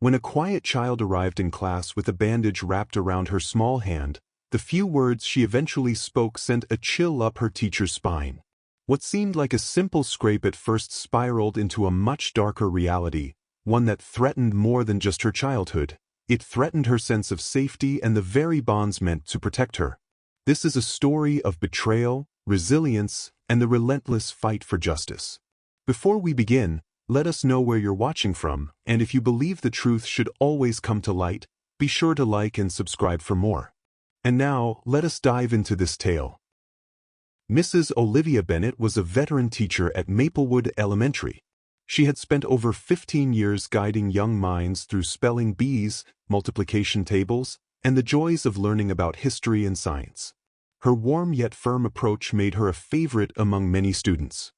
When a quiet child arrived in class with a bandage wrapped around her small hand, the few words she eventually spoke sent a chill up her teacher's spine. What seemed like a simple scrape at first spiraled into a much darker reality, one that threatened more than just her childhood. It threatened her sense of safety and the very bonds meant to protect her. This is a story of betrayal, resilience, and the relentless fight for justice. Before we begin, let us know where you're watching from, and if you believe the truth should always come to light, be sure to like and subscribe for more. And now, let us dive into this tale. Mrs. Olivia Bennett was a veteran teacher at Maplewood Elementary. She had spent over 15 years guiding young minds through spelling bees, multiplication tables, and the joys of learning about history and science. Her warm yet firm approach made her a favorite among many students.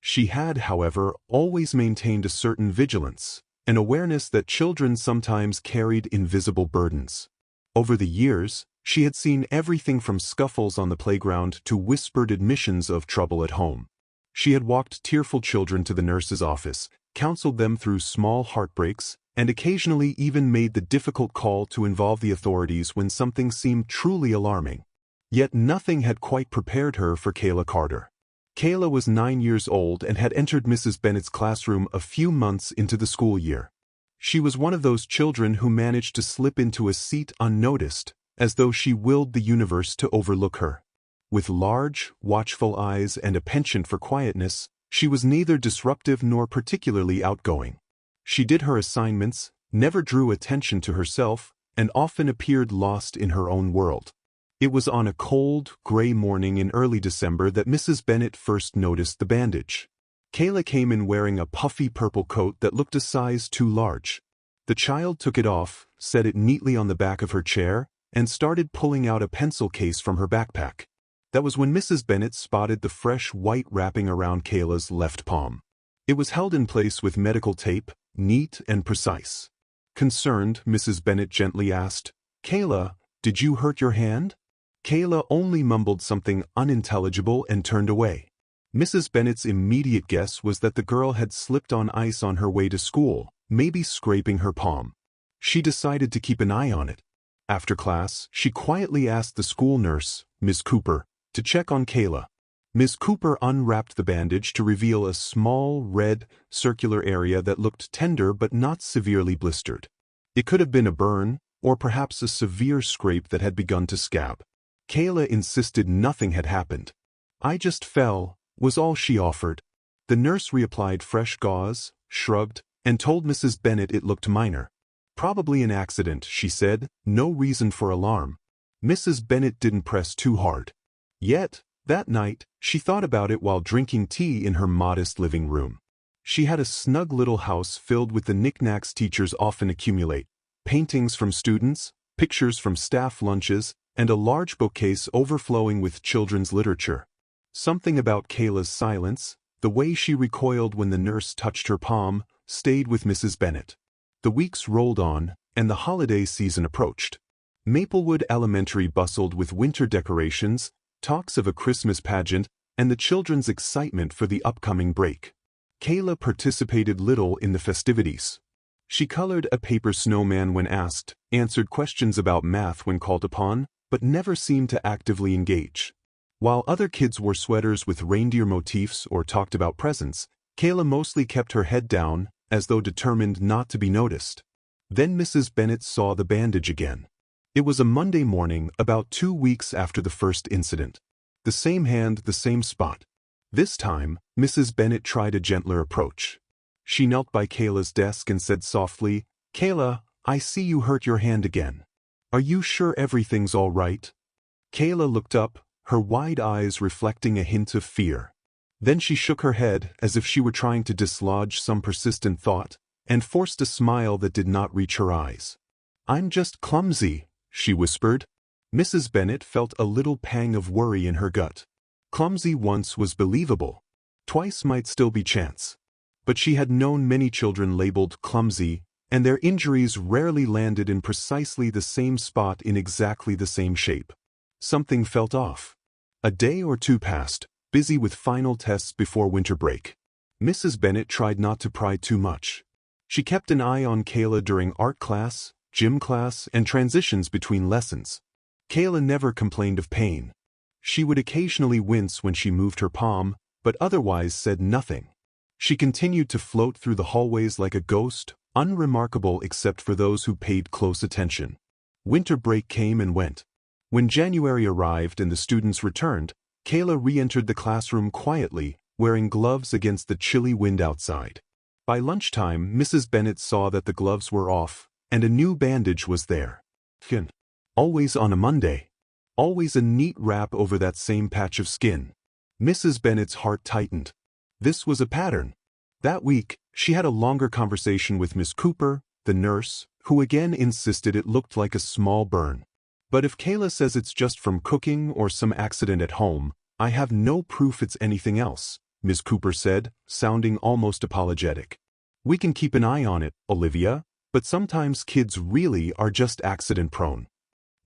She had, however, always maintained a certain vigilance, an awareness that children sometimes carried invisible burdens. Over the years, she had seen everything from scuffles on the playground to whispered admissions of trouble at home. She had walked tearful children to the nurse's office, counseled them through small heartbreaks, and occasionally even made the difficult call to involve the authorities when something seemed truly alarming. Yet nothing had quite prepared her for Kayla Carter. Kayla was 9 years old and had entered Mrs. Bennett's classroom a few months into the school year. She was one of those children who managed to slip into a seat unnoticed, as though she willed the universe to overlook her. With large, watchful eyes and a penchant for quietness, she was neither disruptive nor particularly outgoing. She did her assignments, never drew attention to herself, and often appeared lost in her own world. It was on a cold, gray morning in early December that Mrs. Bennett first noticed the bandage. Kayla came in wearing a puffy purple coat that looked a size too large. The child took it off, set it neatly on the back of her chair, and started pulling out a pencil case from her backpack. That was when Mrs. Bennett spotted the fresh white wrapping around Kayla's left palm. It was held in place with medical tape, neat and precise. Concerned, Mrs. Bennett gently asked, "Kayla, did you hurt your hand?" Kayla only mumbled something unintelligible and turned away. Mrs. Bennett's immediate guess was that the girl had slipped on ice on her way to school, maybe scraping her palm. She decided to keep an eye on it. After class, she quietly asked the school nurse, Ms. Cooper, to check on Kayla. Ms. Cooper unwrapped the bandage to reveal a small, red, circular area that looked tender but not severely blistered. It could have been a burn, or perhaps a severe scrape that had begun to scab. Kayla insisted nothing had happened. "I just fell," was all she offered. The nurse reapplied fresh gauze, shrugged, and told Mrs. Bennett it looked minor. "Probably an accident," she said, "no reason for alarm." Mrs. Bennett didn't press too hard. Yet, that night, she thought about it while drinking tea in her modest living room. She had a snug little house filled with the knickknacks teachers often accumulate: paintings from students, pictures from staff lunches, and a large bookcase overflowing with children's literature. Something about Kayla's silence, the way she recoiled when the nurse touched her palm, stayed with Mrs. Bennett. The weeks rolled on, and the holiday season approached. Maplewood Elementary bustled with winter decorations, talks of a Christmas pageant, and the children's excitement for the upcoming break. Kayla participated little in the festivities. She colored a paper snowman when asked, answered questions about math when called upon, but never seemed to actively engage. While other kids wore sweaters with reindeer motifs or talked about presents, Kayla mostly kept her head down, as though determined not to be noticed. Then Mrs. Bennett saw the bandage again. It was a Monday morning, about 2 weeks after the first incident. The same hand, the same spot. This time, Mrs. Bennett tried a gentler approach. She knelt by Kayla's desk and said softly, "Kayla, I see you hurt your hand again. Are you sure everything's all right?" Kayla looked up, her wide eyes reflecting a hint of fear. Then she shook her head as if she were trying to dislodge some persistent thought, and forced a smile that did not reach her eyes. "I'm just clumsy," she whispered. Mrs. Bennett felt a little pang of worry in her gut. Clumsy once was believable. Twice might still be chance. But she had known many children labeled clumsy, and their injuries rarely landed in precisely the same spot in exactly the same shape. Something felt off. A day or two passed, busy with final tests before winter break. Mrs. Bennett tried not to pry too much. She kept an eye on Kayla during art class, gym class, and transitions between lessons. Kayla never complained of pain. She would occasionally wince when she moved her palm, but otherwise said nothing. She continued to float through the hallways like a ghost, unremarkable except for those who paid close attention. Winter break came and went. When January arrived and the students returned, Kayla re-entered the classroom quietly, wearing gloves against the chilly wind outside. By lunchtime, Mrs. Bennet saw that the gloves were off, and a new bandage was there. Always on a Monday. Always a neat wrap over that same patch of skin. Mrs. Bennet's heart tightened. This was a pattern. That week, she had a longer conversation with Miss Cooper, the nurse, who again insisted it looked like a small burn. But if Kayla says it's just from cooking or some accident at home, I have no proof it's anything else, Miss Cooper said, sounding almost apologetic. We can keep an eye on it, Olivia, but sometimes kids really are just accident-prone.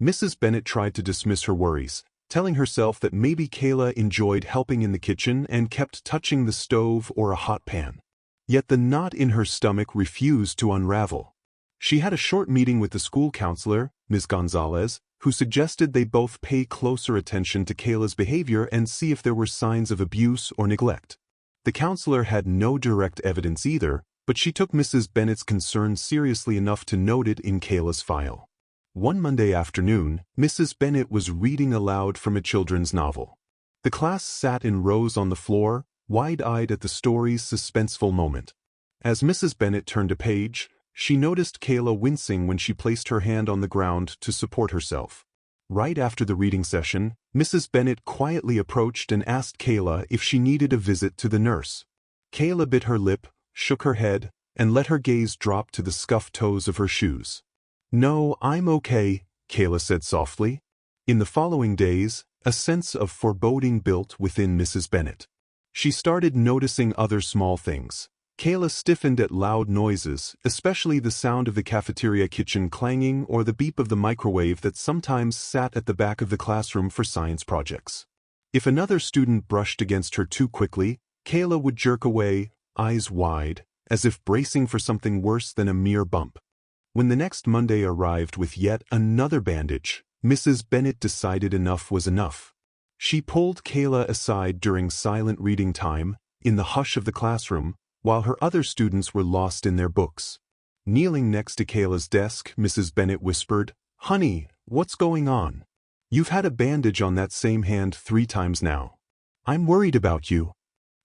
Mrs. Bennet tried to dismiss her worries, telling herself that maybe Kayla enjoyed helping in the kitchen and kept touching the stove or a hot pan. Yet the knot in her stomach refused to unravel. She had a short meeting with the school counselor, Ms. Gonzalez, who suggested they both pay closer attention to Kayla's behavior and see if there were signs of abuse or neglect. The counselor had no direct evidence either, but she took Mrs. Bennet's concern seriously enough to note it in Kayla's file. One Monday afternoon, Mrs. Bennet was reading aloud from a children's novel. The class sat in rows on the floor, wide-eyed at the story's suspenseful moment. As Mrs. Bennet turned a page, she noticed Kayla wincing when she placed her hand on the ground to support herself. Right after the reading session, Mrs. Bennet quietly approached and asked Kayla if she needed a visit to the nurse. Kayla bit her lip, shook her head, and let her gaze drop to the scuffed toes of her shoes. "No, I'm okay," Kayla said softly. In the following days, a sense of foreboding built within Mrs. Bennet. She started noticing other small things. Kayla stiffened at loud noises, especially the sound of the cafeteria kitchen clanging or the beep of the microwave that sometimes sat at the back of the classroom for science projects. If another student brushed against her too quickly, Kayla would jerk away, eyes wide, as if bracing for something worse than a mere bump. When the next Monday arrived with yet another bandage, Mrs. Bennet decided enough was enough. She pulled Kayla aside during silent reading time, in the hush of the classroom, while her other students were lost in their books. Kneeling next to Kayla's desk, Mrs. Bennet whispered, "Honey, what's going on? You've had a bandage on that same hand 3 times now. I'm worried about you."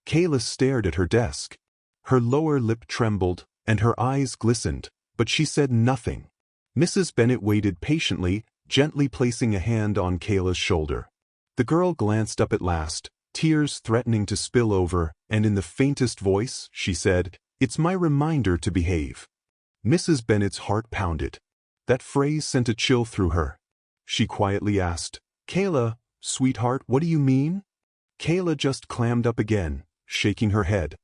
Kayla stared at her desk. Her lower lip trembled, and her eyes glistened, but she said nothing. Mrs. Bennet waited patiently, gently placing a hand on Kayla's shoulder. The girl glanced up at last, tears threatening to spill over, and in the faintest voice, she said, "It's my reminder to behave." Mrs. Bennet's heart pounded. That phrase sent a chill through her. She quietly asked, "Kayla, sweetheart, what do you mean?" Kayla just clammed up again, shaking her head.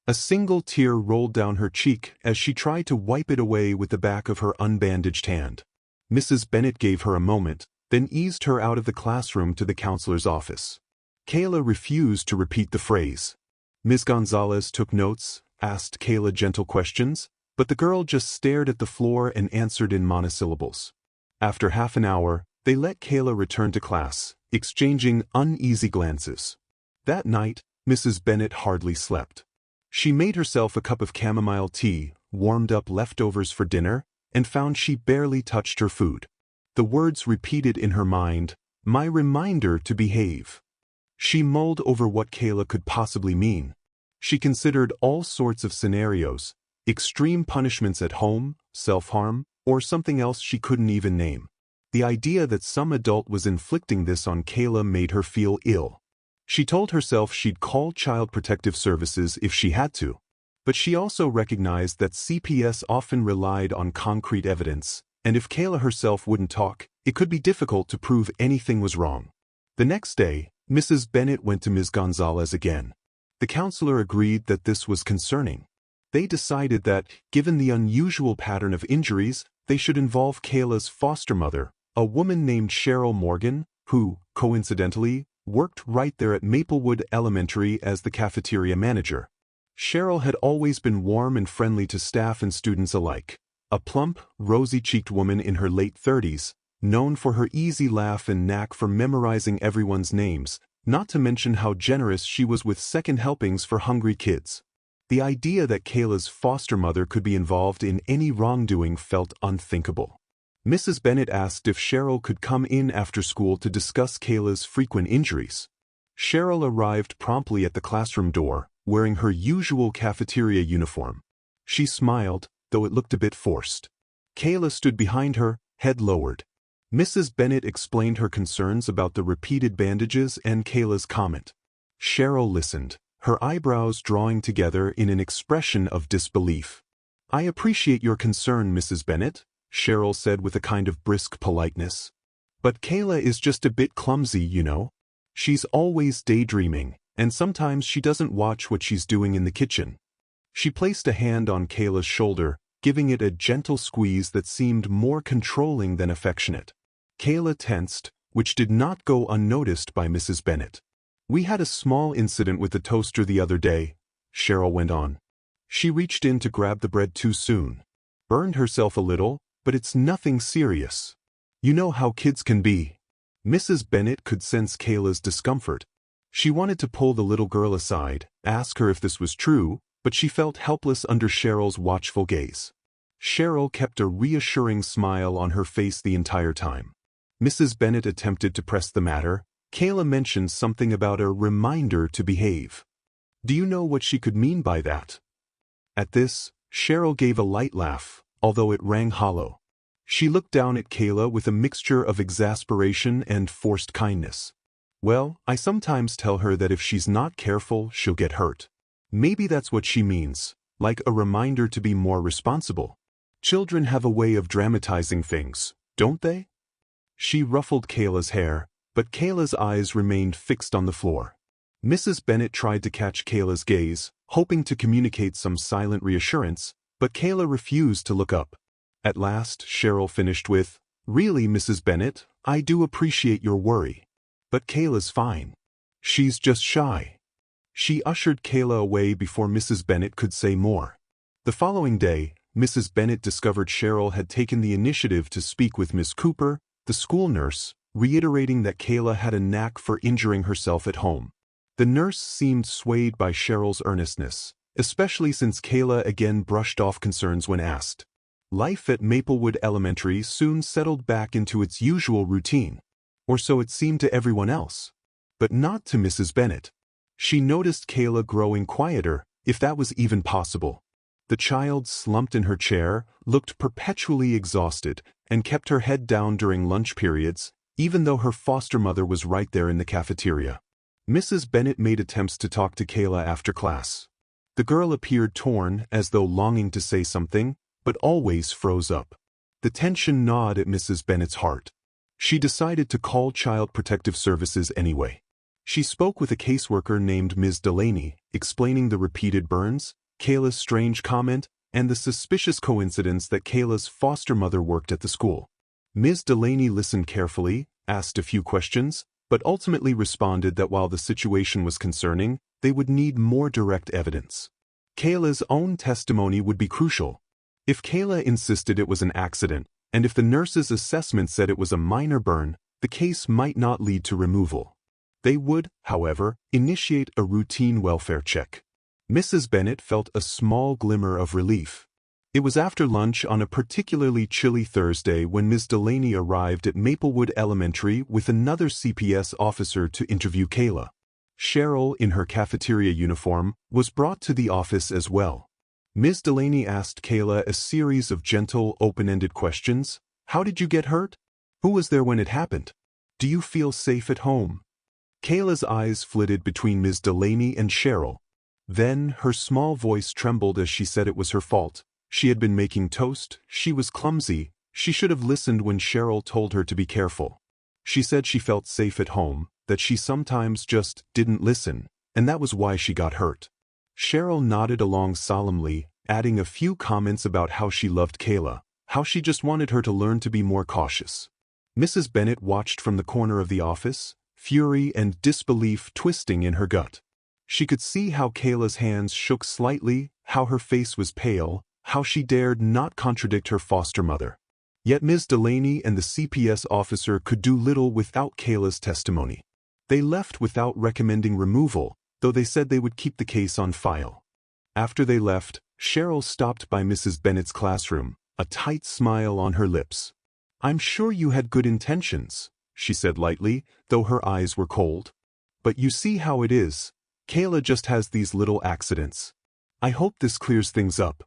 A single tear rolled down her cheek as she tried to wipe it away with the back of her unbandaged hand. Mrs. Bennet gave her a moment, then eased her out of the classroom to the counselor's office. Kayla refused to repeat the phrase. Ms. Gonzalez took notes, asked Kayla gentle questions, but the girl just stared at the floor and answered in monosyllables. After half an hour, they let Kayla return to class, exchanging uneasy glances. That night, Mrs. Bennet hardly slept. She made herself a cup of chamomile tea, warmed up leftovers for dinner, and found she barely touched her food. The words repeated in her mind, "My reminder to behave." She mulled over what Kayla could possibly mean. She considered all sorts of scenarios, extreme punishments at home, self-harm, or something else she couldn't even name. The idea that some adult was inflicting this on Kayla made her feel ill. She told herself she'd call Child Protective Services if she had to. But she also recognized that CPS often relied on concrete evidence, and if Kayla herself wouldn't talk, it could be difficult to prove anything was wrong. The next day, Mrs. Bennet went to Ms. Gonzalez again. The counselor agreed that this was concerning. They decided that, given the unusual pattern of injuries, they should involve Kayla's foster mother, a woman named Cheryl Morgan, who, coincidentally, worked right there at Maplewood Elementary as the cafeteria manager. Cheryl had always been warm and friendly to staff and students alike. A plump, rosy-cheeked woman in her late 30s, known for her easy laugh and knack for memorizing everyone's names, not to mention how generous she was with second helpings for hungry kids. The idea that Kayla's foster mother could be involved in any wrongdoing felt unthinkable. Mrs. Bennett asked if Cheryl could come in after school to discuss Kayla's frequent injuries. Cheryl arrived promptly at the classroom door, wearing her usual cafeteria uniform. She smiled, though it looked a bit forced. Kayla stood behind her, head lowered. Mrs. Bennett explained her concerns about the repeated bandages and Kayla's comment. Cheryl listened, her eyebrows drawing together in an expression of disbelief. "I appreciate your concern, Mrs. Bennett," Cheryl said with a kind of brisk politeness. "But Kayla is just a bit clumsy, you know. She's always daydreaming, and sometimes she doesn't watch what she's doing in the kitchen." She placed a hand on Kayla's shoulder, giving it a gentle squeeze that seemed more controlling than affectionate. Kayla tensed, which did not go unnoticed by Mrs. Bennett. "We had a small incident with the toaster the other day," Cheryl went on. "She reached in to grab the bread too soon. Burned herself a little, but it's nothing serious. You know how kids can be." Mrs. Bennett could sense Kayla's discomfort. She wanted to pull the little girl aside, ask her if this was true, but she felt helpless under Cheryl's watchful gaze. Cheryl kept a reassuring smile on her face the entire time. Mrs. Bennett attempted to press the matter. Kayla mentioned something about a reminder to behave. "Do you know what she could mean by that?" At this, Cheryl gave a light laugh, although it rang hollow. She looked down at Kayla with a mixture of exasperation and forced kindness. "Well, I sometimes tell her that if she's not careful, she'll get hurt. Maybe that's what she means, like a reminder to be more responsible. Children have a way of dramatizing things, don't they?" She ruffled Kayla's hair, but Kayla's eyes remained fixed on the floor. Mrs. Bennett tried to catch Kayla's gaze, hoping to communicate some silent reassurance, but Kayla refused to look up. At last, Cheryl finished with, "Really, Mrs. Bennett, I do appreciate your worry. But Kayla's fine. She's just shy." She ushered Kayla away before Mrs. Bennett could say more. The following day, Mrs. Bennett discovered Cheryl had taken the initiative to speak with Miss Cooper, the school nurse, reiterating that Kayla had a knack for injuring herself at home. The nurse seemed swayed by Cheryl's earnestness, especially since Kayla again brushed off concerns when asked. Life at Maplewood Elementary soon settled back into its usual routine, or so it seemed to everyone else. But not to Mrs. Bennett. She noticed Kayla growing quieter, if that was even possible. The child slumped in her chair, looked perpetually exhausted, and kept her head down during lunch periods, even though her foster mother was right there in the cafeteria. Mrs. Bennett made attempts to talk to Kayla after class. The girl appeared torn, as though longing to say something, but always froze up. The tension gnawed at Mrs. Bennett's heart. She decided to call Child Protective Services anyway. She spoke with a caseworker named Ms. Delaney, explaining the repeated burns, Kayla's strange comment, and the suspicious coincidence that Kayla's foster mother worked at the school. Ms. Delaney listened carefully, asked a few questions, but ultimately responded that while the situation was concerning, they would need more direct evidence. Kayla's own testimony would be crucial. If Kayla insisted it was an accident, and if the nurse's assessment said it was a minor burn, the case might not lead to removal. They would, however, initiate a routine welfare check. Mrs. Bennett felt a small glimmer of relief. It was after lunch on a particularly chilly Thursday when Ms. Delaney arrived at Maplewood Elementary with another CPS officer to interview Kayla. Cheryl, in her cafeteria uniform, was brought to the office as well. Ms. Delaney asked Kayla a series of gentle, open-ended questions. How did you get hurt? Who was there when it happened? Do you feel safe at home? Kayla's eyes flitted between Ms. Delaney and Cheryl. Then, her small voice trembled as she said it was her fault. She had been making toast, she was clumsy, she should have listened when Cheryl told her to be careful. She said she felt safe at home, that she sometimes just didn't listen, and that was why she got hurt. Cheryl nodded along solemnly, adding a few comments about how she loved Kayla, how she just wanted her to learn to be more cautious. Mrs. Bennett watched from the corner of the office, fury and disbelief twisting in her gut. She could see how Kayla's hands shook slightly, how her face was pale, how she dared not contradict her foster mother. Yet Ms. Delaney and the CPS officer could do little without Kayla's testimony. They left without recommending removal, though they said they would keep the case on file. After they left, Cheryl stopped by Mrs. Bennett's classroom, a tight smile on her lips. "I'm sure you had good intentions," she said lightly, though her eyes were cold. "But you see how it is. Kayla just has these little accidents. I hope this clears things up."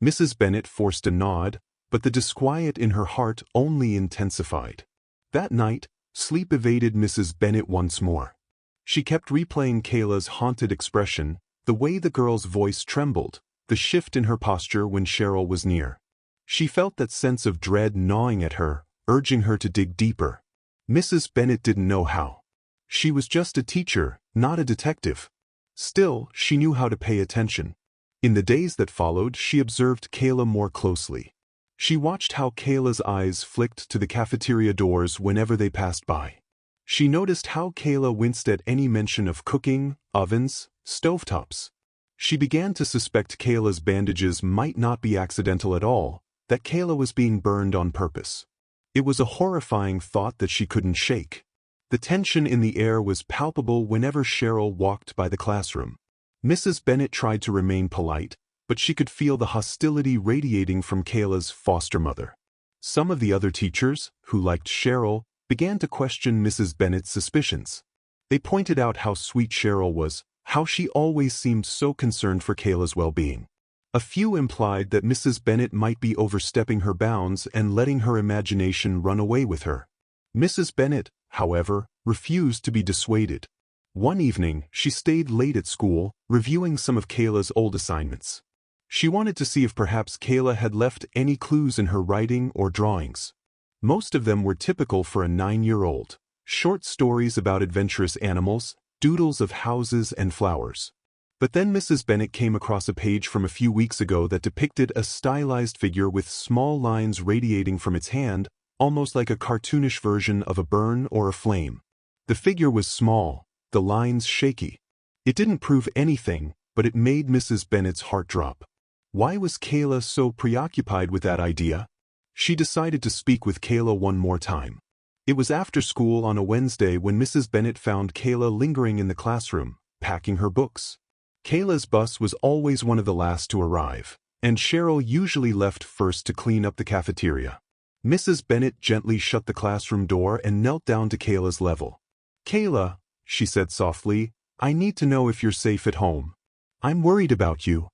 Mrs. Bennett forced a nod, but the disquiet in her heart only intensified. That night, sleep evaded Mrs. Bennett once more. She kept replaying Kayla's haunted expression, the way the girl's voice trembled, the shift in her posture when Cheryl was near. She felt that sense of dread gnawing at her, urging her to dig deeper. Mrs. Bennett didn't know how. She was just a teacher, not a detective. Still, she knew how to pay attention. In the days that followed, she observed Kayla more closely. She watched how Kayla's eyes flicked to the cafeteria doors whenever they passed by. She noticed how Kayla winced at any mention of cooking, ovens, stovetops. She began to suspect Kayla's bandages might not be accidental at all, that Kayla was being burned on purpose. It was a horrifying thought that she couldn't shake. The tension in the air was palpable whenever Cheryl walked by the classroom. Mrs. Bennett tried to remain polite, but she could feel the hostility radiating from Kayla's foster mother. Some of the other teachers, who liked Cheryl, began to question Mrs. Bennett's suspicions. They pointed out how sweet Cheryl was, how she always seemed so concerned for Kayla's well-being. A few implied that Mrs. Bennett might be overstepping her bounds and letting her imagination run away with her. Mrs. Bennett, however, refused to be dissuaded. One evening, she stayed late at school, reviewing some of Kayla's old assignments. She wanted to see if perhaps Kayla had left any clues in her writing or drawings. Most of them were typical for a 9-year-old. Short stories about adventurous animals, doodles of houses and flowers. But then Mrs. Bennett came across a page from a few weeks ago that depicted a stylized figure with small lines radiating from its hand, almost like a cartoonish version of a burn or a flame. The figure was small, the lines shaky. It didn't prove anything, but it made Mrs. Bennett's heart drop. Why was Kayla so preoccupied with that idea? She decided to speak with Kayla one more time. It was after school on a Wednesday when Mrs. Bennett found Kayla lingering in the classroom, packing her books. Kayla's bus was always one of the last to arrive, and Cheryl usually left first to clean up the cafeteria. Mrs. Bennett gently shut the classroom door and knelt down to Kayla's level. "Kayla," she said softly, "I need to know if you're safe at home. I'm worried about you."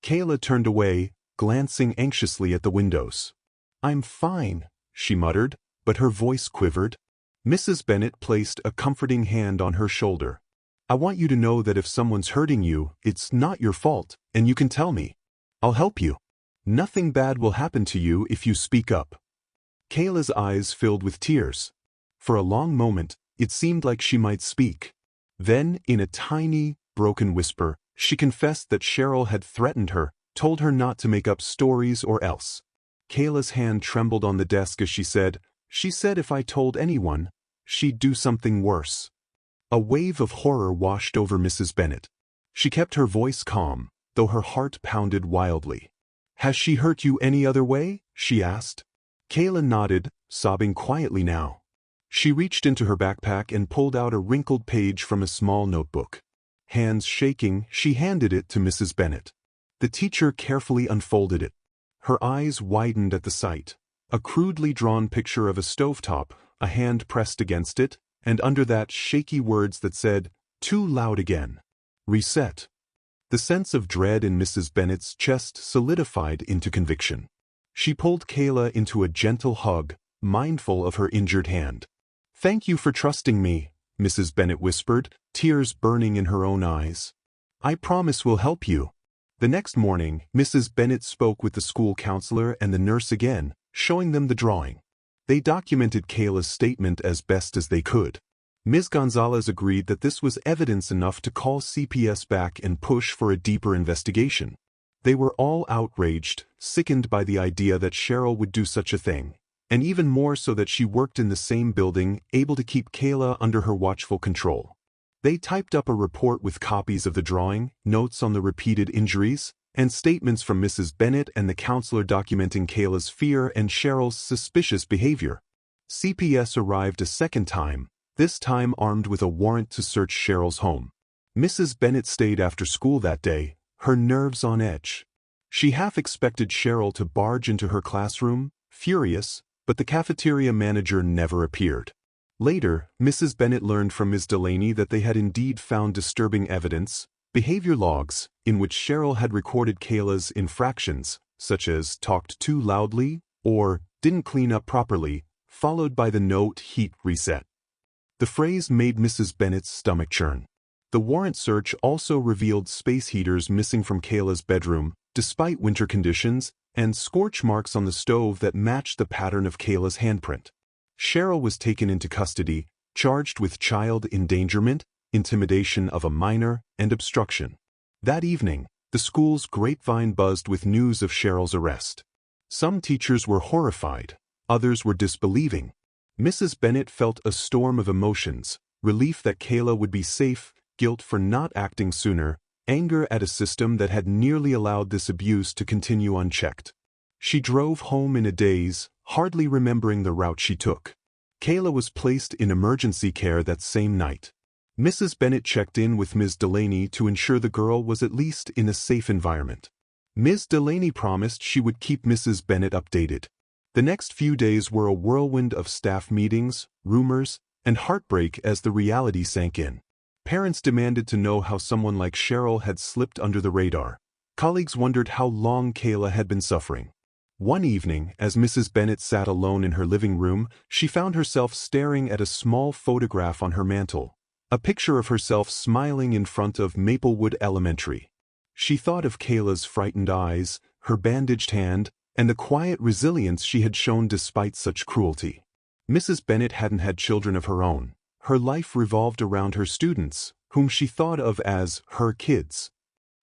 Kayla turned away, glancing anxiously at the windows. "I'm fine," she muttered, but her voice quivered. Mrs. Bennett placed a comforting hand on her shoulder. "I want you to know that if someone's hurting you, it's not your fault, and you can tell me. I'll help you. Nothing bad will happen to you if you speak up." Kayla's eyes filled with tears. For a long moment, it seemed like she might speak. Then, in a tiny, broken whisper, she confessed that Cheryl had threatened her, told her not to make up stories or else. Kayla's hand trembled on the desk as she said if I told anyone, she'd do something worse. A wave of horror washed over Mrs. Bennett. She kept her voice calm, though her heart pounded wildly. "Has she hurt you any other way?" she asked. Kayla nodded, sobbing quietly now. She reached into her backpack and pulled out a wrinkled page from a small notebook. Hands shaking, she handed it to Mrs. Bennett. The teacher carefully unfolded it. Her eyes widened at the sight. A crudely drawn picture of a stovetop, a hand pressed against it, and under that shaky words that said, "Too loud again. Reset." The sense of dread in Mrs. Bennett's chest solidified into conviction. She pulled Kayla into a gentle hug, mindful of her injured hand. "Thank you for trusting me," Mrs. Bennett whispered, tears burning in her own eyes. "I promise we'll help you." The next morning, Mrs. Bennett spoke with the school counselor and the nurse again, showing them the drawing. They documented Kayla's statement as best as they could. Ms. Gonzalez agreed that this was evidence enough to call CPS back and push for a deeper investigation. They were all outraged, sickened by the idea that Cheryl would do such a thing, and even more so that she worked in the same building, able to keep Kayla under her watchful control. They typed up a report with copies of the drawing, notes on the repeated injuries, and statements from Mrs. Bennett and the counselor documenting Kayla's fear and Cheryl's suspicious behavior. CPS arrived a second time, this time armed with a warrant to search Cheryl's home. Mrs. Bennett stayed after school that day, her nerves on edge. She half expected Cheryl to barge into her classroom, furious, but the cafeteria manager never appeared. Later, Mrs. Bennett learned from Ms. Delaney that they had indeed found disturbing evidence, behavior logs, in which Cheryl had recorded Kayla's infractions, such as talked too loudly or didn't clean up properly, followed by the note heat reset. The phrase made Mrs. Bennett's stomach churn. The warrant search also revealed space heaters missing from Kayla's bedroom, despite winter conditions, and scorch marks on the stove that matched the pattern of Kayla's handprint. Cheryl was taken into custody, charged with child endangerment, intimidation of a minor, and obstruction. That evening, the school's grapevine buzzed with news of Cheryl's arrest. Some teachers were horrified, others were disbelieving. Mrs. Bennett felt a storm of emotions, relief that Kayla would be safe, guilt for not acting sooner, anger at a system that had nearly allowed this abuse to continue unchecked. She drove home in a daze, hardly remembering the route she took. Kayla was placed in emergency care that same night. Mrs. Bennett checked in with Ms. Delaney to ensure the girl was at least in a safe environment. Ms. Delaney promised she would keep Mrs. Bennett updated. The next few days were a whirlwind of staff meetings, rumors, and heartbreak as the reality sank in. Parents demanded to know how someone like Cheryl had slipped under the radar. Colleagues wondered how long Kayla had been suffering. One evening, as Mrs. Bennett sat alone in her living room, she found herself staring at a small photograph on her mantel, a picture of herself smiling in front of Maplewood Elementary. She thought of Kayla's frightened eyes, her bandaged hand, and the quiet resilience she had shown despite such cruelty. Mrs. Bennett hadn't had children of her own. Her life revolved around her students, whom she thought of as her kids.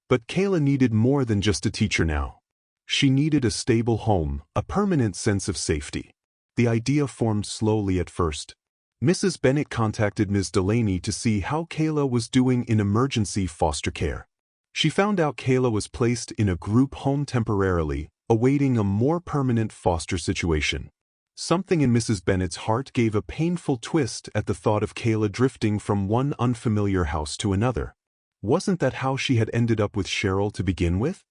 But Kayla needed more than just a teacher now. She needed a stable home, a permanent sense of safety. The idea formed slowly at first. Mrs. Bennett contacted Ms. Delaney to see how Kayla was doing in emergency foster care. She found out Kayla was placed in a group home temporarily, awaiting a more permanent foster situation. Something in Mrs. Bennett's heart gave a painful twist at the thought of Kayla drifting from one unfamiliar house to another. Wasn't that how she had ended up with Cheryl to begin with?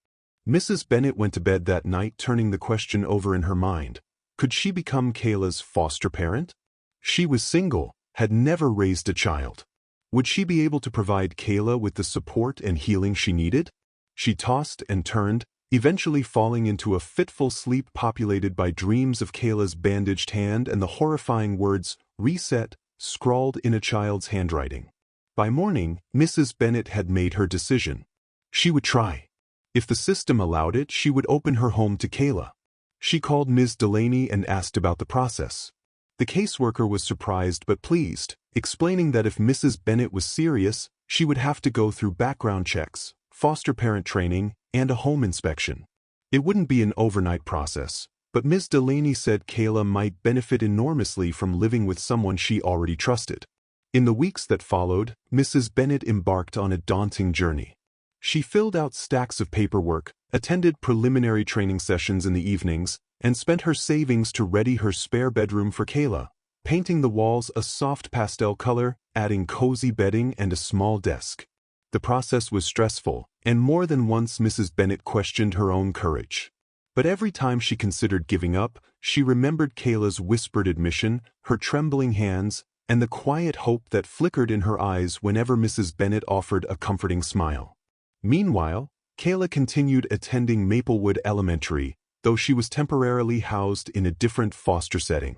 Mrs. Bennett went to bed that night turning the question over in her mind. Could she become Kayla's foster parent? She was single, had never raised a child. Would she be able to provide Kayla with the support and healing she needed? She tossed and turned, eventually falling into a fitful sleep populated by dreams of Kayla's bandaged hand and the horrifying words, "reset," scrawled in a child's handwriting. By morning, Mrs. Bennett had made her decision. She would try. If the system allowed it, she would open her home to Kayla. She called Ms. Delaney and asked about the process. The caseworker was surprised but pleased, explaining that if Mrs. Bennett was serious, she would have to go through background checks, foster parent training, and a home inspection. It wouldn't be an overnight process, but Ms. Delaney said Kayla might benefit enormously from living with someone she already trusted. In the weeks that followed, Mrs. Bennett embarked on a daunting journey. She filled out stacks of paperwork, attended preliminary training sessions in the evenings, and spent her savings to ready her spare bedroom for Kayla, painting the walls a soft pastel color, adding cozy bedding and a small desk. The process was stressful, and more than once Mrs. Bennett questioned her own courage. But every time she considered giving up, she remembered Kayla's whispered admission, her trembling hands, and the quiet hope that flickered in her eyes whenever Mrs. Bennett offered a comforting smile. Meanwhile, Kayla continued attending Maplewood Elementary, though she was temporarily housed in a different foster setting.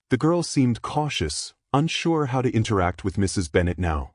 The girl seemed cautious, unsure how to interact with Mrs. Bennett now.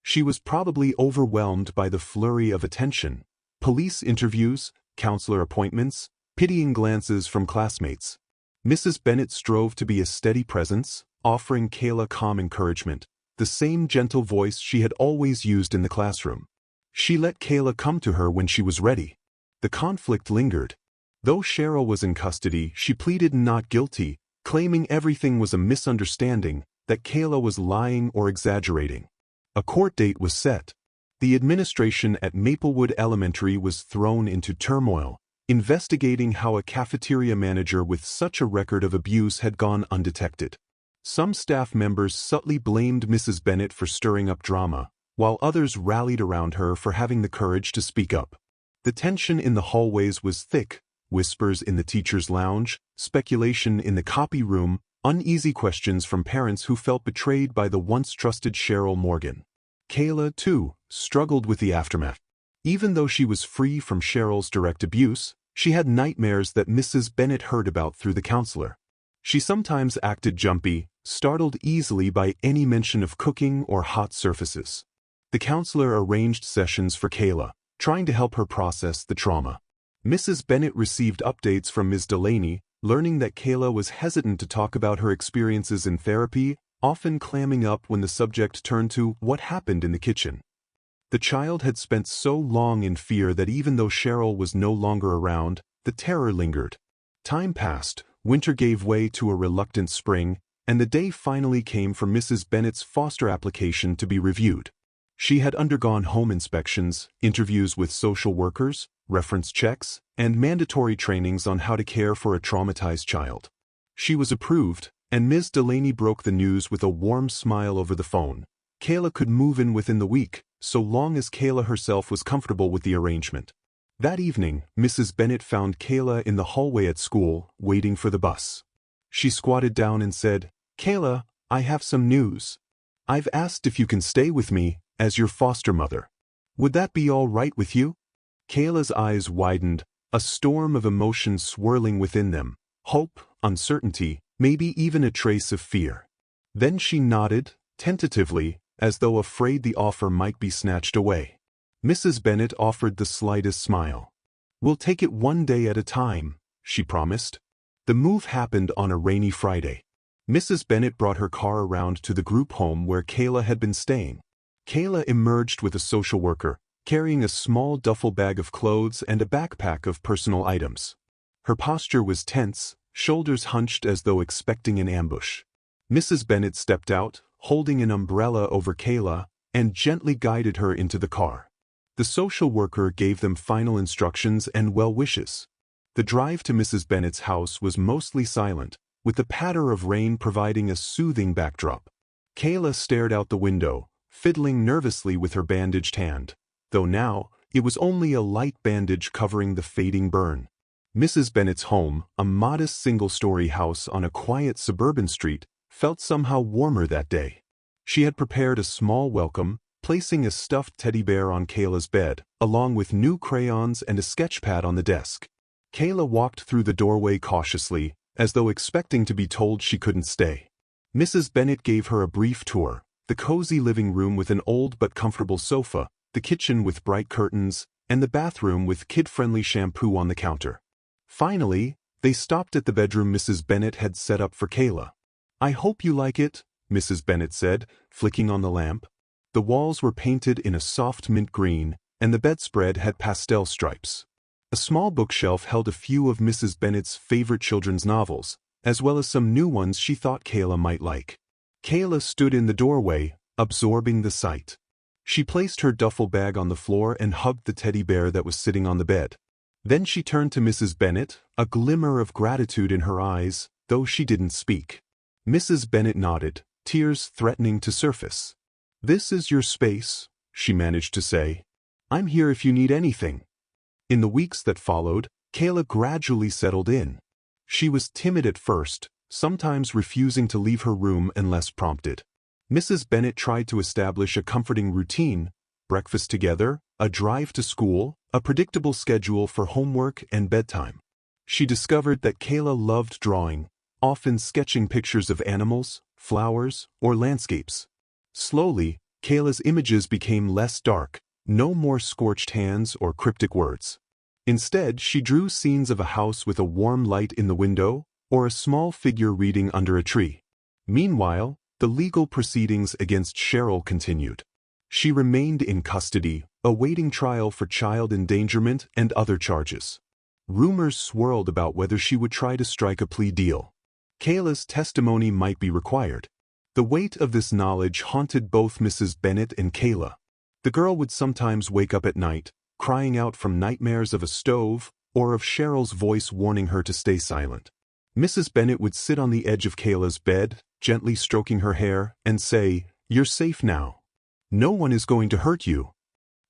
She was probably overwhelmed by the flurry of attention, police interviews, counselor appointments, pitying glances from classmates. Mrs. Bennett strove to be a steady presence, offering Kayla calm encouragement, the same gentle voice she had always used in the classroom. She let Kayla come to her when she was ready. The conflict lingered. Though Cheryl was in custody, she pleaded not guilty, claiming everything was a misunderstanding, that Kayla was lying or exaggerating. A court date was set. The administration at Maplewood Elementary was thrown into turmoil, investigating how a cafeteria manager with such a record of abuse had gone undetected. Some staff members subtly blamed Mrs. Bennet for stirring up drama, while others rallied around her for having the courage to speak up. The tension in the hallways was thick, whispers in the teacher's lounge, speculation in the copy room, uneasy questions from parents who felt betrayed by the once trusted Cheryl Morgan. Kayla, too, struggled with the aftermath. Even though she was free from Cheryl's direct abuse, she had nightmares that Mrs. Bennet heard about through the counselor. She sometimes acted jumpy, startled easily by any mention of cooking or hot surfaces. The counselor arranged sessions for Kayla, trying to help her process the trauma. Mrs. Bennet received updates from Ms. Delaney, learning that Kayla was hesitant to talk about her experiences in therapy, often clamming up when the subject turned to what happened in the kitchen. The child had spent so long in fear that even though Cheryl was no longer around, the terror lingered. Time passed, winter gave way to a reluctant spring, and the day finally came for Mrs. Bennet's foster application to be reviewed. She had undergone home inspections, interviews with social workers, reference checks, and mandatory trainings on how to care for a traumatized child. She was approved, and Ms. Delaney broke the news with a warm smile over the phone. Kayla could move in within the week, so long as Kayla herself was comfortable with the arrangement. That evening, Mrs. Bennet found Kayla in the hallway at school, waiting for the bus. She squatted down and said, "Kayla, I have some news. I've asked if you can stay with me as your foster mother. Would that be all right with you?" Kayla's eyes widened, a storm of emotions swirling within them, hope, uncertainty, maybe even a trace of fear. Then she nodded, tentatively, as though afraid the offer might be snatched away. Mrs. Bennet offered the slightest smile. "We'll take it one day at a time," she promised. The move happened on a rainy Friday. Mrs. Bennet brought her car around to the group home where Kayla had been staying. Kayla emerged with a social worker, carrying a small duffel bag of clothes and a backpack of personal items. Her posture was tense, shoulders hunched as though expecting an ambush. Mrs. Bennet stepped out, holding an umbrella over Kayla, and gently guided her into the car. The social worker gave them final instructions and well wishes. The drive to Mrs. Bennet's house was mostly silent, with the patter of rain providing a soothing backdrop. Kayla stared out the window, fiddling nervously with her bandaged hand, though now it was only a light bandage covering the fading burn. Mrs. Bennet's home, a modest single-story house on a quiet suburban street, felt somehow warmer that day. She had prepared a small welcome, placing a stuffed teddy bear on Kayla's bed, along with new crayons and a sketch pad on the desk. Kayla walked through the doorway cautiously, as though expecting to be told she couldn't stay. Mrs. Bennet gave her a brief tour, the cozy living room with an old but comfortable sofa, the kitchen with bright curtains, and the bathroom with kid-friendly shampoo on the counter. Finally, they stopped at the bedroom Mrs. Bennet had set up for Kayla. "I hope you like it," Mrs. Bennet said, flicking on the lamp. The walls were painted in a soft mint green, and the bedspread had pastel stripes. A small bookshelf held a few of Mrs. Bennet's favorite children's novels, as well as some new ones she thought Kayla might like. Kayla stood in the doorway, absorbing the sight. She placed her duffel bag on the floor and hugged the teddy bear that was sitting on the bed. Then she turned to Mrs. Bennet, a glimmer of gratitude in her eyes, though she didn't speak. Mrs. Bennet nodded, tears threatening to surface. "This is your space," she managed to say. "I'm here if you need anything." In the weeks that followed, Kayla gradually settled in. She was timid at first, sometimes refusing to leave her room unless prompted. Mrs. Bennet tried to establish a comforting routine: breakfast together, a drive to school, a predictable schedule for homework and bedtime. She discovered that Kayla loved drawing, often sketching pictures of animals, flowers, or landscapes. Slowly, Kayla's images became less dark, no more scorched hands or cryptic words. Instead, she drew scenes of a house with a warm light in the window, or a small figure reading under a tree. Meanwhile, the legal proceedings against Cheryl continued. She remained in custody, awaiting trial for child endangerment and other charges. Rumors swirled about whether she would try to strike a plea deal. Kayla's testimony might be required. The weight of this knowledge haunted both Mrs. Bennet and Kayla. The girl would sometimes wake up at night, crying out from nightmares of a stove, or of Cheryl's voice warning her to stay silent. Mrs. Bennet would sit on the edge of Kayla's bed, gently stroking her hair, and say, "You're safe now. No one is going to hurt you."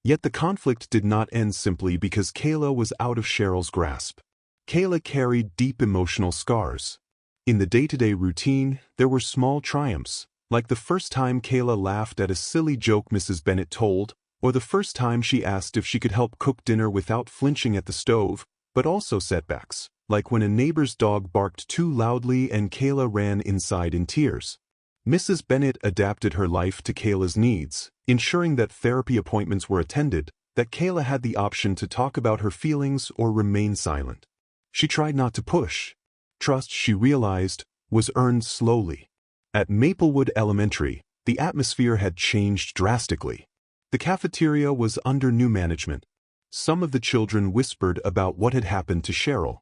Yet the conflict did not end simply because Kayla was out of Cheryl's grasp. Kayla carried deep emotional scars. In the day-to-day routine, there were small triumphs, like the first time Kayla laughed at a silly joke Mrs. Bennet told, or the first time she asked if she could help cook dinner without flinching at the stove, but also setbacks, like when a neighbor's dog barked too loudly and Kayla ran inside in tears. Mrs. Bennet adapted her life to Kayla's needs, ensuring that therapy appointments were attended, that Kayla had the option to talk about her feelings or remain silent. She tried not to push. Trust, she realized, was earned slowly. At Maplewood Elementary, the atmosphere had changed drastically. The cafeteria was under new management. Some of the children whispered about what had happened to Cheryl.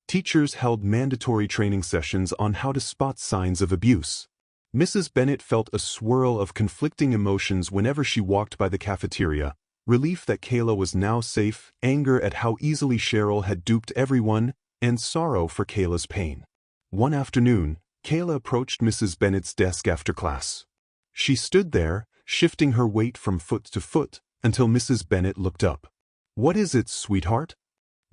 Teachers held mandatory training sessions on how to spot signs of abuse. Mrs. Bennet felt a swirl of conflicting emotions whenever she walked by the cafeteria: relief that Kayla was now safe, anger at how easily Cheryl had duped everyone, and sorrow for Kayla's pain. One afternoon, Kayla approached Mrs. Bennet's desk after class. She stood there, shifting her weight from foot to foot, until Mrs. Bennet looked up. "What is it, sweetheart?"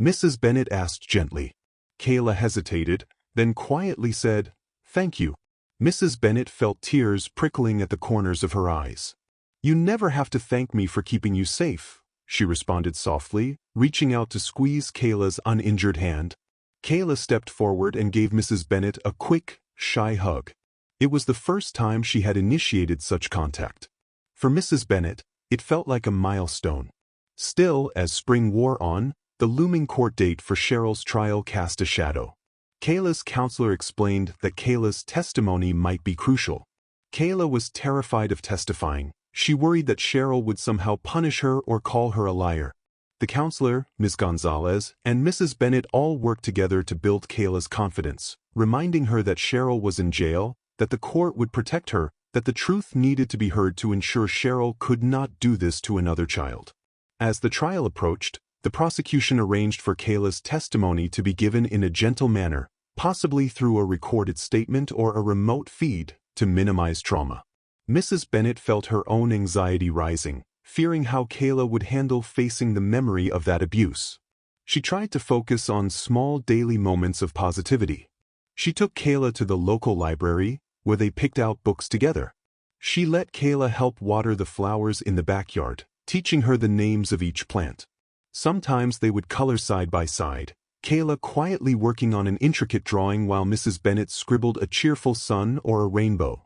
Mrs. Bennet asked gently. Kayla hesitated, then quietly said, "Thank you." Mrs. Bennet felt tears prickling at the corners of her eyes. "You never have to thank me for keeping you safe," she responded softly, reaching out to squeeze Kayla's uninjured hand. Kayla stepped forward and gave Mrs. Bennet a quick, shy hug. It was the first time she had initiated such contact. For Mrs. Bennet, it felt like a milestone. Still, as spring wore on, the looming court date for Cheryl's trial cast a shadow. Kayla's counselor explained that Kayla's testimony might be crucial. Kayla was terrified of testifying. She worried that Cheryl would somehow punish her or call her a liar. The counselor, Ms. Gonzalez, and Mrs. Bennet all worked together to build Kayla's confidence, reminding her that Cheryl was in jail, that the court would protect her, that the truth needed to be heard to ensure Cheryl could not do this to another child. As the trial approached, the prosecution arranged for Kayla's testimony to be given in a gentle manner, possibly through a recorded statement or a remote feed, to minimize trauma. Mrs. Bennet felt her own anxiety rising, fearing how Kayla would handle facing the memory of that abuse. She tried to focus on small daily moments of positivity. She took Kayla to the local library, where they picked out books together. She let Kayla help water the flowers in the backyard, teaching her the names of each plant. Sometimes they would color side by side, Kayla quietly working on an intricate drawing while Mrs. Bennet scribbled a cheerful sun or a rainbow.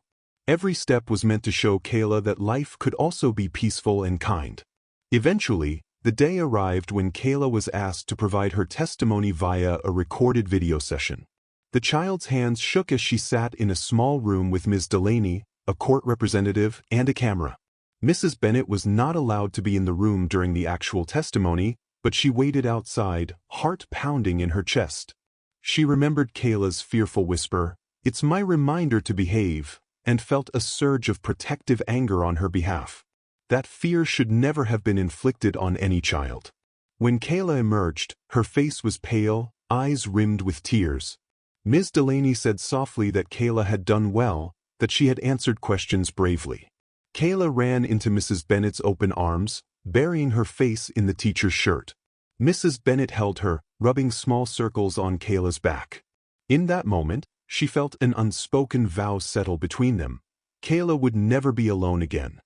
Every step was meant to show Kayla that life could also be peaceful and kind. Eventually, the day arrived when Kayla was asked to provide her testimony via a recorded video session. The child's hands shook as she sat in a small room with Ms. Delaney, a court representative, and a camera. Mrs. Bennet was not allowed to be in the room during the actual testimony, but she waited outside, heart pounding in her chest. She remembered Kayla's fearful whisper, "It's my reminder to behave," and felt a surge of protective anger on her behalf. That fear should never have been inflicted on any child. When Kayla emerged, her face was pale, eyes rimmed with tears. Ms. Delaney said softly that Kayla had done well, that she had answered questions bravely. Kayla ran into Mrs. Bennet's open arms, burying her face in the teacher's shirt. Mrs. Bennet held her, rubbing small circles on Kayla's back. In that moment, she felt an unspoken vow settle between them. Kayla would never be alone again.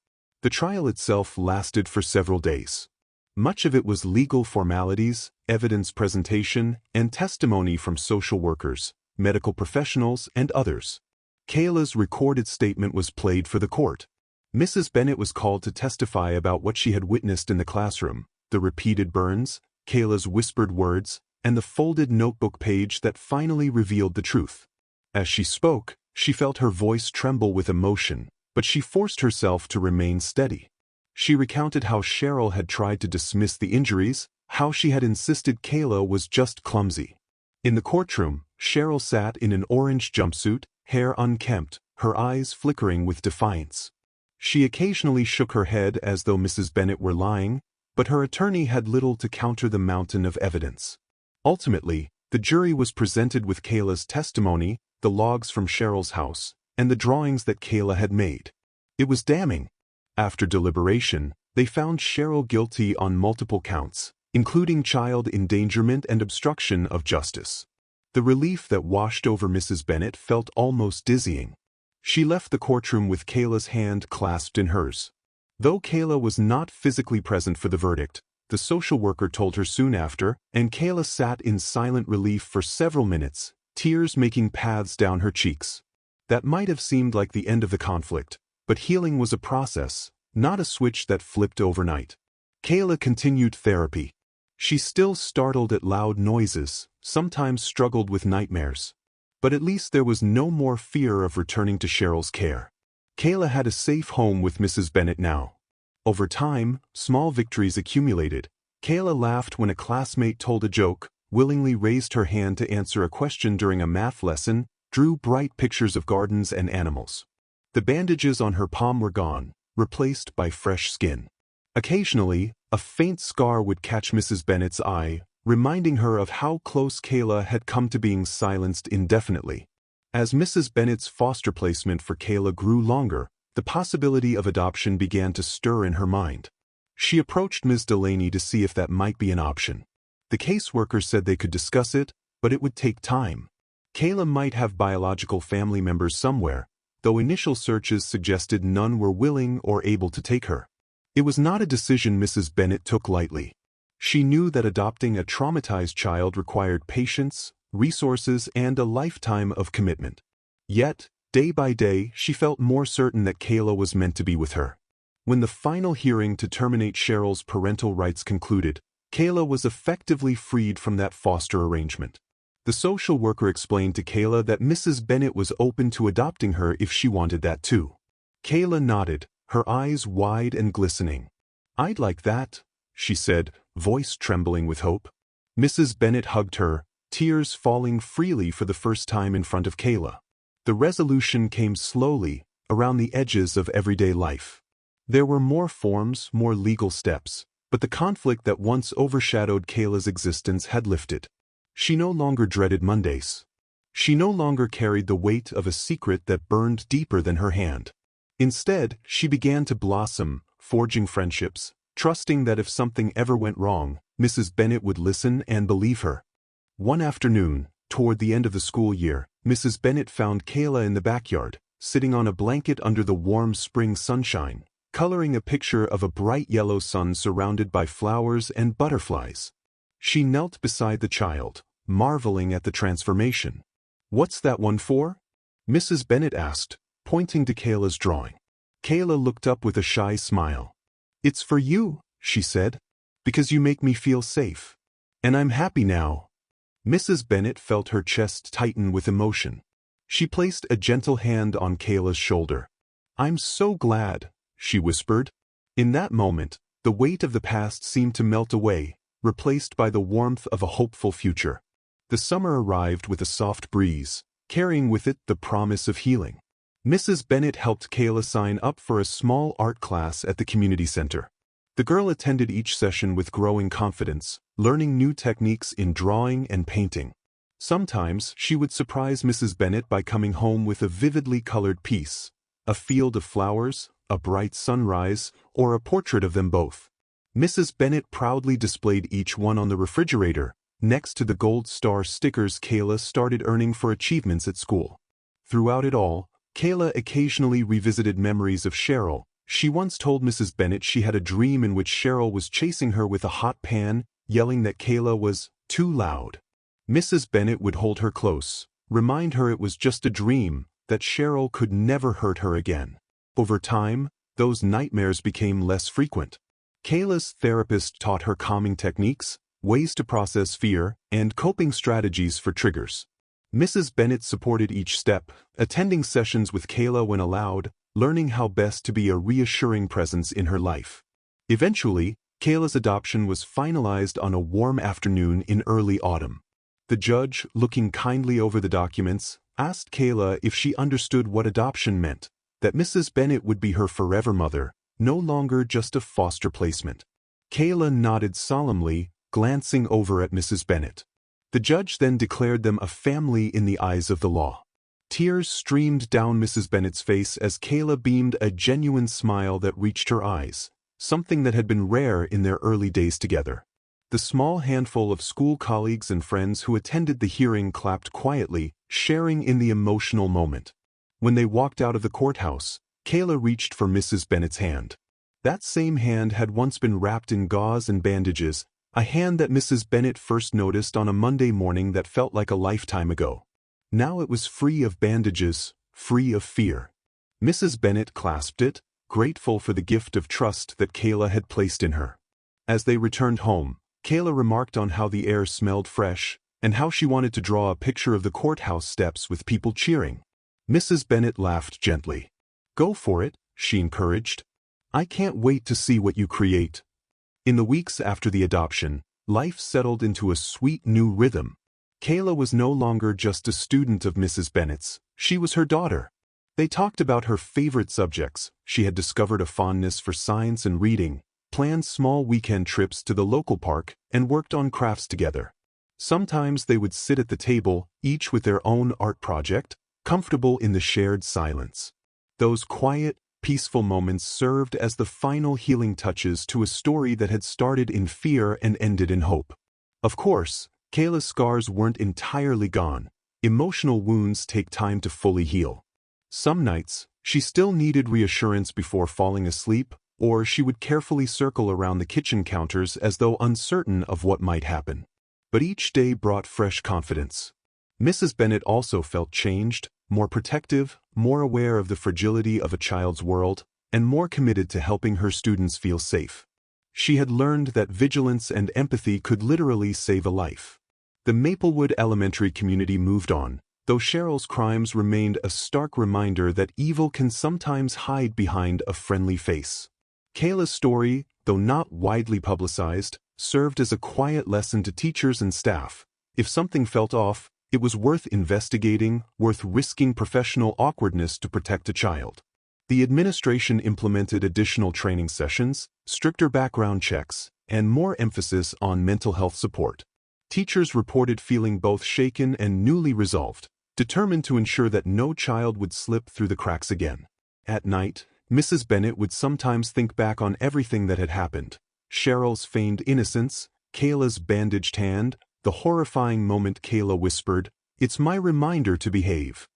The trial itself lasted for several days. Much of it was legal formalities, evidence presentation, and testimony from social workers, medical professionals, and others. Kayla's recorded statement was played for the court. Mrs. Bennet was called to testify about what she had witnessed in the classroom, the repeated burns, Kayla's whispered words, and the folded notebook page that finally revealed the truth. As she spoke, she felt her voice tremble with emotion, but she forced herself to remain steady. She recounted how Cheryl had tried to dismiss the injuries, how she had insisted Kayla was just clumsy. In the courtroom, Cheryl sat in an orange jumpsuit, hair unkempt, her eyes flickering with defiance. She occasionally shook her head as though Mrs. Bennet were lying, but her attorney had little to counter the mountain of evidence. Ultimately, the jury was presented with Kayla's testimony, the logs from Cheryl's house, and the drawings that Kayla had made. It was damning. After deliberation, they found Cheryl guilty on multiple counts, including child endangerment and obstruction of justice. The relief that washed over Mrs. Bennet felt almost dizzying. She left the courtroom with Kayla's hand clasped in hers. Though Kayla was not physically present for the verdict, the social worker told her soon after, and Kayla sat in silent relief for several minutes, tears making paths down her cheeks. That might have seemed like the end of the conflict, but healing was a process, not a switch that flipped overnight. Kayla continued therapy. She still startled at loud noises, sometimes struggled with nightmares. But at least there was no more fear of returning to Cheryl's care. Kayla had a safe home with Mrs. Bennet now. Over time, small victories accumulated. Kayla laughed when a classmate told a joke, willingly raised her hand to answer a question during a math lesson, drew bright pictures of gardens and animals. The bandages on her palm were gone, replaced by fresh skin. Occasionally, a faint scar would catch Mrs. Bennet's eye, reminding her of how close Kayla had come to being silenced indefinitely. As Mrs. Bennet's foster placement for Kayla grew longer, the possibility of adoption began to stir in her mind. She approached Ms. Delaney to see if that might be an option. The caseworker said they could discuss it, but it would take time. Kayla might have biological family members somewhere, though initial searches suggested none were willing or able to take her. It was not a decision Mrs. Bennet took lightly. She knew that adopting a traumatized child required patience, resources, and a lifetime of commitment. Yet, day by day, she felt more certain that Kayla was meant to be with her. When the final hearing to terminate Cheryl's parental rights concluded, Kayla was effectively freed from that foster arrangement. The social worker explained to Kayla that Mrs. Bennet was open to adopting her if she wanted that too. Kayla nodded, her eyes wide and glistening. "I'd like that," she said, voice trembling with hope. Mrs. Bennet hugged her, tears falling freely for the first time in front of Kayla. The resolution came slowly, around the edges of everyday life. There were more forms, more legal steps, but the conflict that once overshadowed Kayla's existence had lifted. She no longer dreaded Mondays. She no longer carried the weight of a secret that burned deeper than her hand. Instead, she began to blossom, forging friendships, trusting that if something ever went wrong, Mrs. Bennet would listen and believe her. One afternoon, toward the end of the school year, Mrs. Bennet found Kayla in the backyard, sitting on a blanket under the warm spring sunshine, coloring a picture of a bright yellow sun surrounded by flowers and butterflies. She knelt beside the child, marveling at the transformation. "What's that one for?" Mrs. Bennet asked, pointing to Kayla's drawing. Kayla looked up with a shy smile. "It's for you," she said, "because you make me feel safe. And I'm happy now." Mrs. Bennet felt her chest tighten with emotion. She placed a gentle hand on Kayla's shoulder. "I'm so glad," she whispered. In that moment, the weight of the past seemed to melt away, replaced by the warmth of a hopeful future. The summer arrived with a soft breeze, carrying with it the promise of healing. Mrs. Bennet helped Kayla sign up for a small art class at the community center. The girl attended each session with growing confidence, learning new techniques in drawing and painting. Sometimes she would surprise Mrs. Bennet by coming home with a vividly colored piece, a field of flowers, a bright sunrise, or a portrait of them both. Mrs. Bennet proudly displayed each one on the refrigerator, next to the gold star stickers Kayla started earning for achievements at school. Throughout it all, Kayla occasionally revisited memories of Cheryl. She once told Mrs. Bennet she had a dream in which Cheryl was chasing her with a hot pan, yelling that Kayla was too loud. Mrs. Bennet would hold her close, remind her it was just a dream, that Cheryl could never hurt her again. Over time, those nightmares became less frequent. Kayla's therapist taught her calming techniques, ways to process fear, and coping strategies for triggers. Mrs. Bennet supported each step, attending sessions with Kayla when allowed, learning how best to be a reassuring presence in her life. Eventually, Kayla's adoption was finalized on a warm afternoon in early autumn. The judge, looking kindly over the documents, asked Kayla if she understood what adoption meant, that Mrs. Bennet would be her forever mother, no longer just a foster placement. Kayla nodded solemnly, glancing over at Mrs. Bennet. The judge then declared them a family in the eyes of the law. Tears streamed down Mrs. Bennet's face as Kayla beamed a genuine smile that reached her eyes, something that had been rare in their early days together. The small handful of school colleagues and friends who attended the hearing clapped quietly, sharing in the emotional moment. When they walked out of the courthouse, Kayla reached for Mrs. Bennet's hand. That same hand had once been wrapped in gauze and bandages, a hand that Mrs. Bennet first noticed on a Monday morning that felt like a lifetime ago. Now it was free of bandages, free of fear. Mrs. Bennet clasped it, grateful for the gift of trust that Kayla had placed in her. As they returned home, Kayla remarked on how the air smelled fresh, and how she wanted to draw a picture of the courthouse steps with people cheering. Mrs. Bennet laughed gently. "Go for it," she encouraged. "I can't wait to see what you create." In the weeks after the adoption, life settled into a sweet new rhythm. Kayla was no longer just a student of Mrs. Bennet's, she was her daughter. They talked about her favorite subjects, she had discovered a fondness for science and reading, planned small weekend trips to the local park, and worked on crafts together. Sometimes they would sit at the table, each with their own art project, comfortable in the shared silence. Those quiet, peaceful moments served as the final healing touches to a story that had started in fear and ended in hope. Of course, Kayla's scars weren't entirely gone. Emotional wounds take time to fully heal. Some nights, she still needed reassurance before falling asleep, or she would carefully circle around the kitchen counters as though uncertain of what might happen. But each day brought fresh confidence. Mrs. Bennet also felt changed, more protective, more aware of the fragility of a child's world, and more committed to helping her students feel safe. She had learned that vigilance and empathy could literally save a life. The Maplewood Elementary community moved on, though Cheryl's crimes remained a stark reminder that evil can sometimes hide behind a friendly face. Kayla's story, though not widely publicized, served as a quiet lesson to teachers and staff. If something felt off, it was worth investigating, worth risking professional awkwardness to protect a child. The administration implemented additional training sessions, stricter background checks, and more emphasis on mental health support. Teachers reported feeling both shaken and newly resolved, determined to ensure that no child would slip through the cracks again. At night, Mrs. Bennet would sometimes think back on everything that had happened. Cheryl's feigned innocence, Kayla's bandaged hand, the horrifying moment Kayla whispered, "It's my reminder to behave."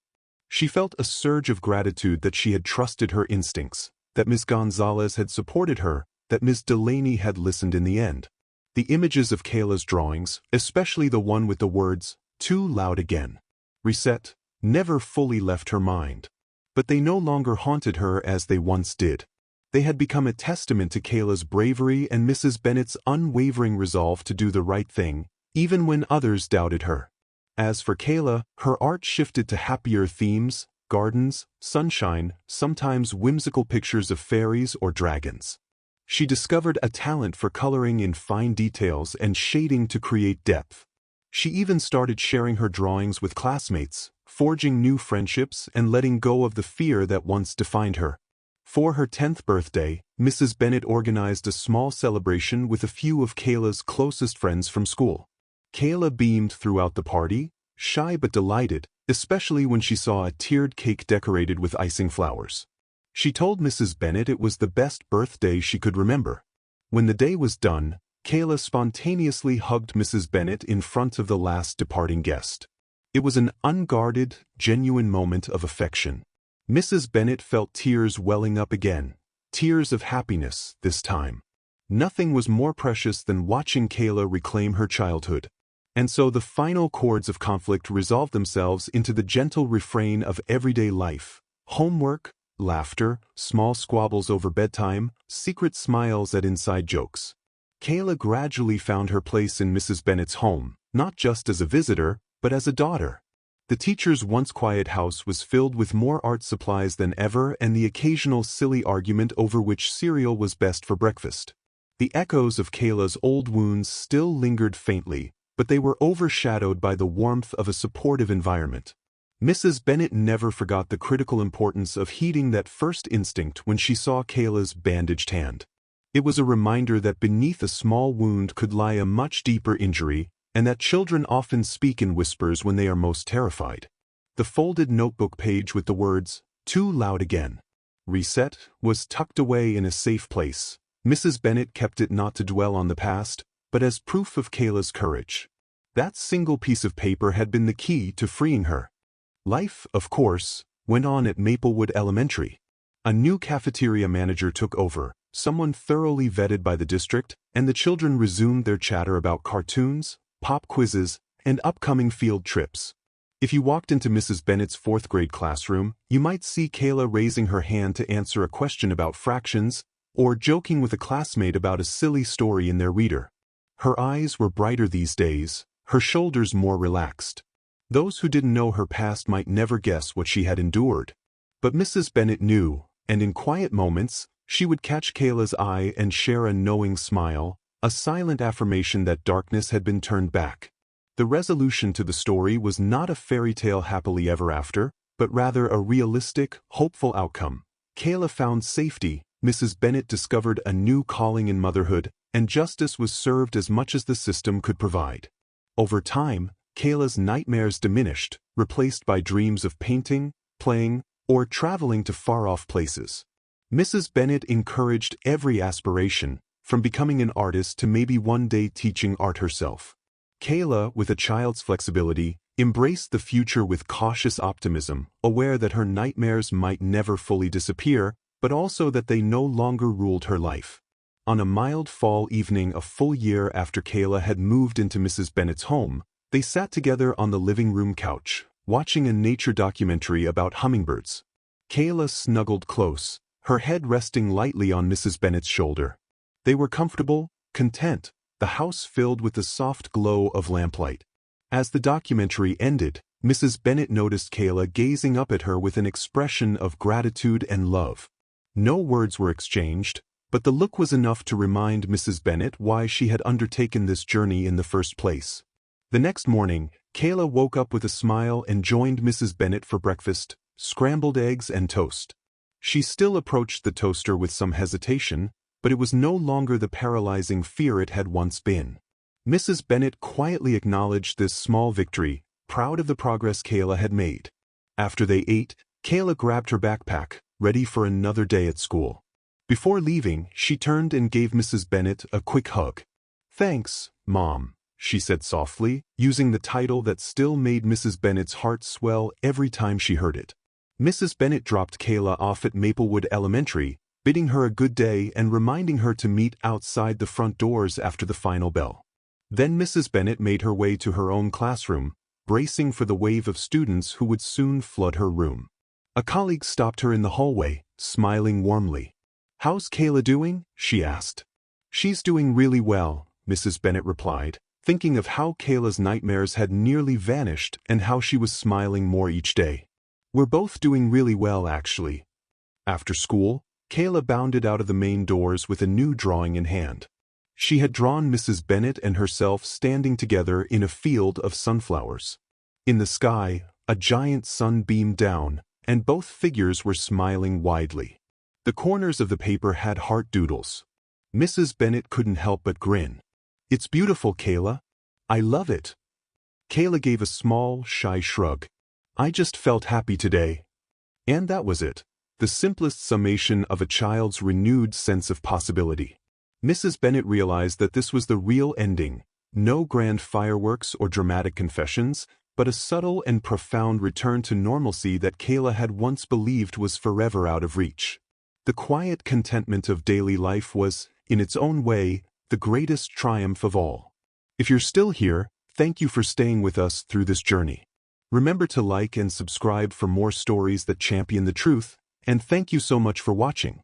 She felt a surge of gratitude that she had trusted her instincts, that Ms. Gonzalez had supported her, that Ms. Delaney had listened in the end. The images of Kayla's drawings, especially the one with the words, "Too loud again," "Reset," never fully left her mind. But they no longer haunted her as they once did. They had become a testament to Kayla's bravery and Mrs. Bennet's unwavering resolve to do the right thing, even when others doubted her. As for Kayla, her art shifted to happier themes, gardens, sunshine, sometimes whimsical pictures of fairies or dragons. She discovered a talent for coloring in fine details and shading to create depth. She even started sharing her drawings with classmates, forging new friendships and letting go of the fear that once defined her. For her 10th birthday, Mrs. Bennet organized a small celebration with a few of Kayla's closest friends from school. Kayla beamed throughout the party, shy but delighted, especially when she saw a tiered cake decorated with icing flowers. She told Mrs. Bennet it was the best birthday she could remember. When the day was done, Kayla spontaneously hugged Mrs. Bennet in front of the last departing guest. It was an unguarded, genuine moment of affection. Mrs. Bennet felt tears welling up again, tears of happiness this time. Nothing was more precious than watching Kayla reclaim her childhood. And so the final chords of conflict resolved themselves into the gentle refrain of everyday life: homework, laughter, small squabbles over bedtime, secret smiles at inside jokes. Kayla gradually found her place in Mrs. Bennet's home, not just as a visitor, but as a daughter. The teacher's once quiet house was filled with more art supplies than ever and the occasional silly argument over which cereal was best for breakfast. The echoes of Kayla's old wounds still lingered faintly, but they were overshadowed by the warmth of a supportive environment. Mrs. Bennet never forgot the critical importance of heeding that first instinct when she saw Kayla's bandaged hand. It was a reminder that beneath a small wound could lie a much deeper injury, and that children often speak in whispers when they are most terrified. The folded notebook page with the words, "Too loud again. Reset," was tucked away in a safe place. Mrs. Bennet kept it not to dwell on the past, but as proof of Kayla's courage. That single piece of paper had been the key to freeing her. Life, of course, went on at Maplewood Elementary. A new cafeteria manager took over, someone thoroughly vetted by the district, and the children resumed their chatter about cartoons, pop quizzes, and upcoming field trips. If you walked into Mrs. Bennet's fourth-grade classroom, you might see Kayla raising her hand to answer a question about fractions, or joking with a classmate about a silly story in their reader. Her eyes were brighter these days, her shoulders more relaxed. Those who didn't know her past might never guess what she had endured. But Mrs. Bennet knew, and in quiet moments, she would catch Kayla's eye and share a knowing smile, a silent affirmation that darkness had been turned back. The resolution to the story was not a fairy tale happily ever after, but rather a realistic, hopeful outcome. Kayla found safety, Mrs. Bennet discovered a new calling in motherhood, and justice was served as much as the system could provide. Over time, Kayla's nightmares diminished, replaced by dreams of painting, playing, or traveling to far-off places. Mrs. Bennet encouraged every aspiration, from becoming an artist to maybe one day teaching art herself. Kayla, with a child's flexibility, embraced the future with cautious optimism, aware that her nightmares might never fully disappear, but also that they no longer ruled her life. On a mild fall evening a full year after Kayla had moved into Mrs. Bennet's home, they sat together on the living room couch, watching a nature documentary about hummingbirds. Kayla snuggled close, her head resting lightly on Mrs. Bennet's shoulder. They were comfortable, content, the house filled with the soft glow of lamplight. As the documentary ended, Mrs. Bennet noticed Kayla gazing up at her with an expression of gratitude and love. No words were exchanged, but the look was enough to remind Mrs. Bennet why she had undertaken this journey in the first place. The next morning, Kayla woke up with a smile and joined Mrs. Bennet for breakfast, scrambled eggs and toast. She still approached the toaster with some hesitation, but it was no longer the paralyzing fear it had once been. Mrs. Bennet quietly acknowledged this small victory, proud of the progress Kayla had made. After they ate, Kayla grabbed her backpack, ready for another day at school. Before leaving, she turned and gave Mrs. Bennet a quick hug. "Thanks, Mom," she said softly, using the title that still made Mrs. Bennet's heart swell every time she heard it. Mrs. Bennet dropped Kayla off at Maplewood Elementary, bidding her a good day and reminding her to meet outside the front doors after the final bell. Then Mrs. Bennet made her way to her own classroom, bracing for the wave of students who would soon flood her room. A colleague stopped her in the hallway, smiling warmly. "How's Kayla doing?" she asked. "She's doing really well," Mrs. Bennet replied, thinking of how Kayla's nightmares had nearly vanished and how she was smiling more each day. "We're both doing really well, actually." After school, Kayla bounded out of the main doors with a new drawing in hand. She had drawn Mrs. Bennet and herself standing together in a field of sunflowers. In the sky, a giant sun beamed down, and both figures were smiling widely. The corners of the paper had heart doodles. Mrs. Bennet couldn't help but grin. "It's beautiful, Kayla. I love it." Kayla gave a small, shy shrug. "I just felt happy today." And that was it. The simplest summation of a child's renewed sense of possibility. Mrs. Bennet realized that this was the real ending. No grand fireworks or dramatic confessions, but a subtle and profound return to normalcy that Kayla had once believed was forever out of reach. The quiet contentment of daily life was, in its own way, the greatest triumph of all. If you're still here, thank you for staying with us through this journey. Remember to like and subscribe for more stories that champion the truth, and thank you so much for watching.